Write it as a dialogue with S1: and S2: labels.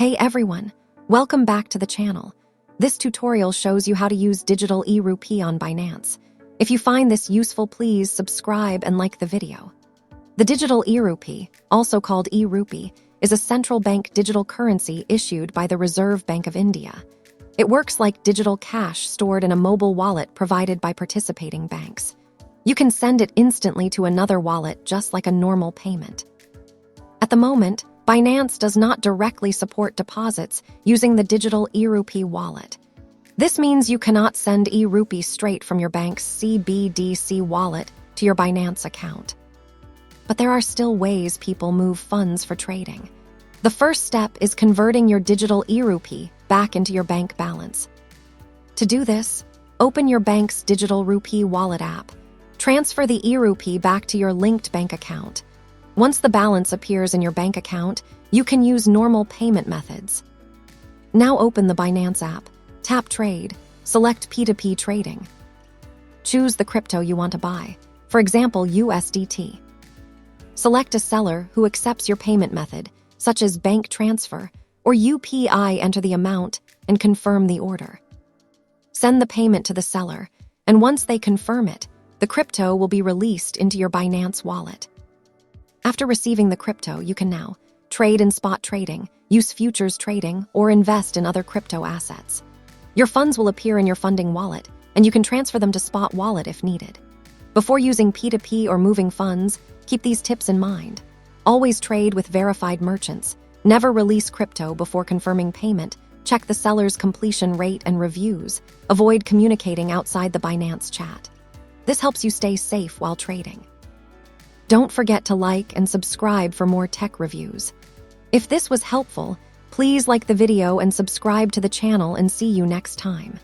S1: Hey everyone, welcome back to the channel. This tutorial shows you how to use digital e-rupee on Binance. If you find this useful, please subscribe and like the video. The digital e-rupee, also called e-rupee, is a central bank digital currency issued by the Reserve Bank of India. It works like digital cash stored in a mobile wallet provided by participating banks. You can send it instantly to another wallet just like a normal payment. At the moment, Binance does not directly support deposits using the digital e-rupee wallet. This means you cannot send e-rupee straight from your bank's CBDC wallet to your Binance account. But there are still ways people move funds for trading. The first step is converting your digital e-rupee back into your bank balance. To do this, open your bank's digital rupee wallet app. Transfer the e-rupee back to your linked bank account. Once the balance appears in your bank account, you can use normal payment methods. Now open the Binance app, tap Trade, select P2P trading. Choose the crypto you want to buy, for example USDT. Select a seller who accepts your payment method, such as bank transfer or UPI. Enter the amount and confirm the order. Send the payment to the seller, and once they confirm it, the crypto will be released into your Binance wallet. After receiving the crypto, you can now trade in spot trading, use futures trading, or invest in other crypto assets. Your funds will appear in your funding wallet, and you can transfer them to spot wallet if needed. Before using P2P or moving funds, keep these tips in mind. Always trade with verified merchants. Never release crypto before confirming payment. Check the seller's completion rate and reviews. Avoid communicating outside the Binance chat. This helps you stay safe while trading. Don't forget to like and subscribe for more tech reviews. If this was helpful, please like the video and subscribe to the channel, and see you next time.